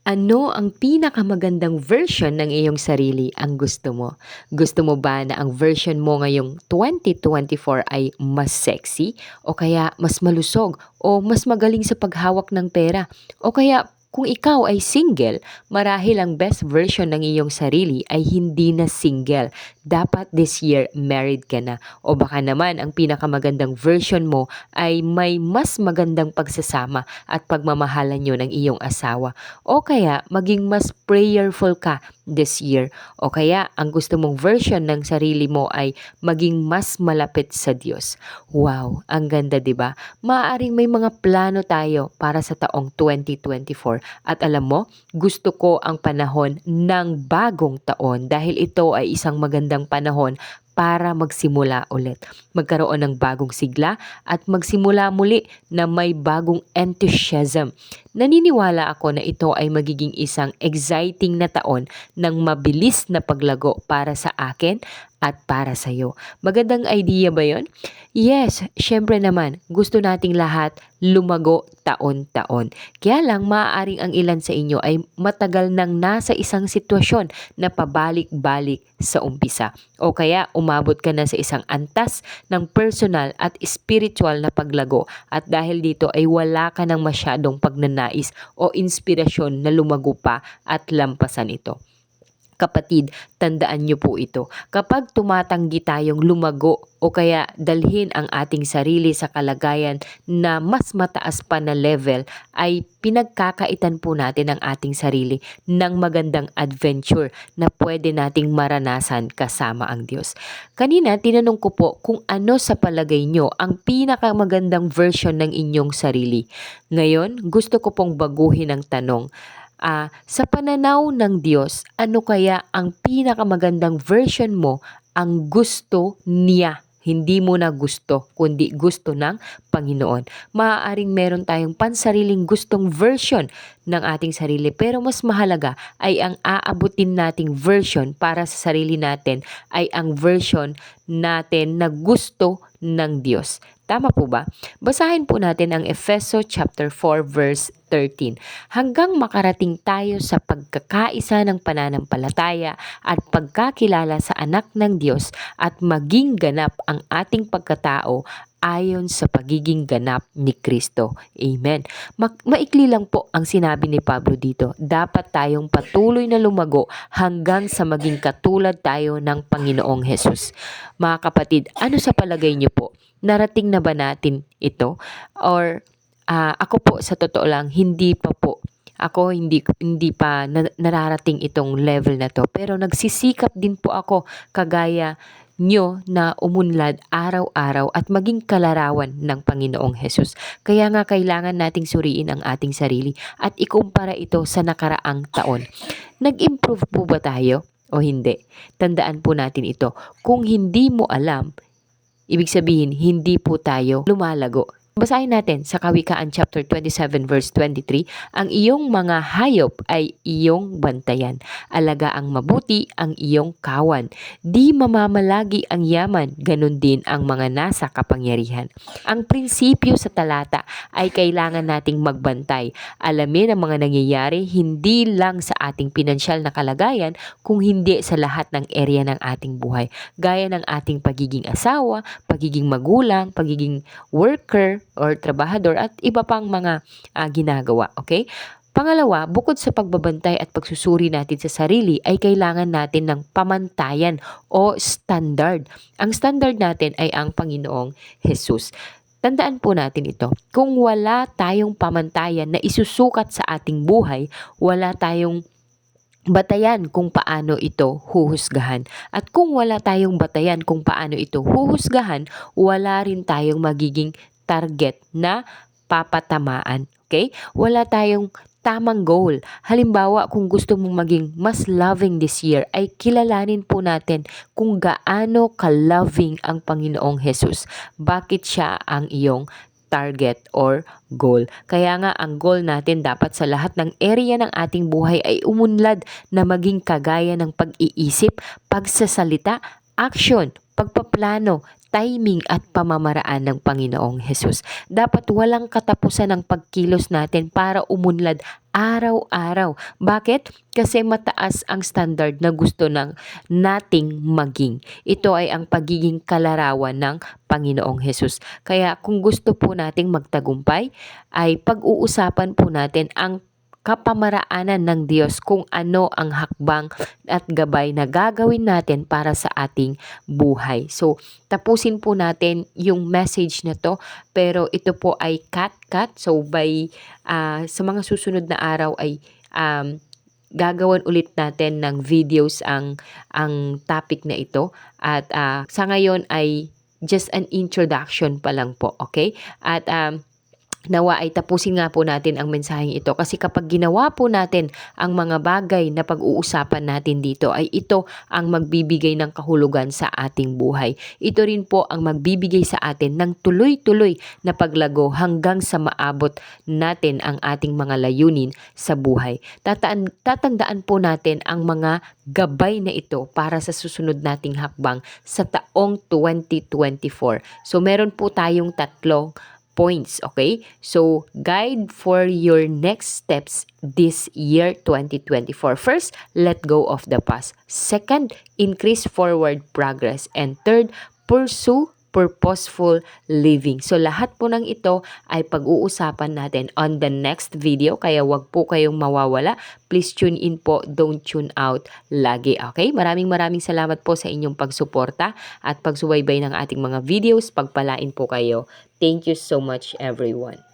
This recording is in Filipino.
Ano ang pinakamagandang version ng iyong sarili ang gusto mo? Gusto mo ba na ang version mo ngayong 2024 ay mas sexy o kaya mas malusog o mas magaling sa paghawak ng pera? O kaya kung ikaw ay single, marahil ang best version ng iyong sarili ay hindi na single. Dapat this year married ka na. O baka naman ang pinakamagandang version mo ay may mas magandang pagsasama at pagmamahalan nyo ng iyong asawa. O kaya maging mas prayerful ka this year. O kaya ang gusto mong version ng sarili mo ay maging mas malapit sa Diyos. Wow, ang ganda 'di ba? Maaaring may mga plano tayo para sa taong 2024 at alam mo, gusto ko ang panahon ng bagong taon dahil ito ay isang magandang panahon para magsimula ulit. Magkaroon ng bagong sigla at magsimula muli na may bagong enthusiasm. Naniniwala ako na ito ay magiging isang exciting na taon ng mabilis na paglago para sa akin at para sa iyo. Magandang idea ba yon? Yes, syempre naman, gusto nating lahat lumago taon-taon. Kaya lang maaaring ang ilan sa inyo ay matagal nang nasa isang sitwasyon na pabalik-balik sa umpisa. O kaya umabot ka na sa isang antas ng personal at spiritual na paglago at dahil dito ay wala ka ng masyadong pagnanais o inspirasyon na lumago pa at lampasan ito. Kapatid, tandaan niyo po ito. Kapag tumatanggi tayong lumago o kaya dalhin ang ating sarili sa kalagayan na mas mataas pa na level, ay pinagkakaitan po natin ang ating sarili ng magandang adventure na pwede nating maranasan kasama ang Diyos. Kanina, tinanong ko po kung ano sa palagay nyo ang pinakamagandang version ng inyong sarili. Ngayon, gusto ko pong baguhin ang tanong. Sa pananaw ng Diyos, ano kaya ang pinakamagandang version mo ang gusto niya? Hindi mo na gusto, kundi gusto ng Panginoon. Maaaring meron tayong pansariling gustong version ng ating sarili, pero mas mahalaga ay ang aabutin nating version para sa sarili natin ay ang version natin na gusto ng Diyos. Tama po ba? Basahin po natin ang Efeso chapter 4 verse 13. Hanggang makarating tayo sa pagkakaisa ng pananampalataya at pagkakilala sa anak ng Diyos at maging ganap ang ating pagkatao ayon sa pagiging ganap ni Kristo. Amen. Maikli lang po ang sinabi ni Pablo dito. Dapat tayong patuloy na lumago hanggang sa maging katulad tayo ng Panginoong Hesus. Mga kapatid, ano sa palagay niyo po? Narating na ba natin ito? Or ako po sa totoo lang, hindi pa po. Ako hindi pa nararating itong level na to. Pero nagsisikap din po ako kagaya nyo na umunlad araw-araw at maging kalarawan ng Panginoong Hesus. Kaya nga kailangan nating suriin ang ating sarili at ikumpara ito sa nakaraang taon. Nag-improve po ba tayo o hindi? Tandaan po natin ito. Kung hindi mo alam, ibig sabihin hindi po tayo lumalago. Basahin natin sa Kawikaan chapter 27 verse 23, ang iyong mga hayop ay iyong bantayan. Alagaang mabuti ang iyong kawan. Di mamamalagi ang yaman, ganun din ang mga nasa kapangyarihan. Ang prinsipyo sa talata ay kailangan nating magbantay. Alamin ang mga nangyayari hindi lang sa ating pinansyal na kalagayan, kung hindi sa lahat ng area ng ating buhay. Gaya ng ating pagiging asawa, pagiging magulang, pagiging worker, or trabahador at iba pang mga ginagawa. Okay? Pangalawa, bukod sa pagbabantay at pagsusuri natin sa sarili, ay kailangan natin ng pamantayan o standard. Ang standard natin ay ang Panginoong Hesus. Tandaan po natin ito. Kung wala tayong pamantayan na isusukat sa ating buhay, wala tayong batayan kung paano ito huhusgahan. At kung wala tayong batayan kung paano ito huhusgahan, wala rin tayong magiging target na papatamaan. Okay? Wala tayong tamang goal. Halimbawa, kung gusto mong maging mas loving this year, ay kilalanin po natin kung gaano ka-loving ang Panginoong Hesus. Bakit siya ang iyong target or goal. Kaya nga ang goal natin dapat sa lahat ng area ng ating buhay ay umunlad na maging kagaya ng pag-iisip, pagsasalita, action, pagpaplano, timing at pamamaraan ng Panginoong Hesus. Dapat walang katapusan ng pagkilos natin para umunlad araw-araw. Bakit? Kasi mataas ang standard na gusto ng nating maging. Ito ay ang pagiging kalarawan ng Panginoong Hesus. Kaya kung gusto po nating magtagumpay, ay pag-uusapan po natin ang kapamaraanan ng Diyos kung ano ang hakbang at gabay na gagawin natin para sa ating buhay. So, tapusin po natin yung message na to, pero ito po ay cut. So, sa mga susunod na araw ay gagawan ulit natin ng videos ang topic na ito. At sa ngayon ay just an introduction pa lang po, okay? At nawa ay tapusin nga po natin ang mensaheng ito, kasi kapag ginawa po natin ang mga bagay na pag-uusapan natin dito, ay ito ang magbibigay ng kahulugan sa ating buhay. Ito rin po ang magbibigay sa atin ng tuloy-tuloy na paglago hanggang sa maabot natin ang ating mga layunin sa buhay. Tatandaan po natin ang mga gabay na ito para sa susunod nating hakbang sa taong 2024. So meron po tayong tatlong points, okay? So, guide for your next steps this year 2024. First, let go of the past. Second, increase forward progress. And third, pursue purposeful living. So, lahat po ng ito ay pag-uusapan natin on the next video. Kaya wag po kayong mawawala. Please tune in po. Don't tune out lagi. Okay? Maraming salamat po sa inyong pagsuporta at pagsubaybay ng ating mga videos. Pagpalain po kayo. Thank you so much, everyone.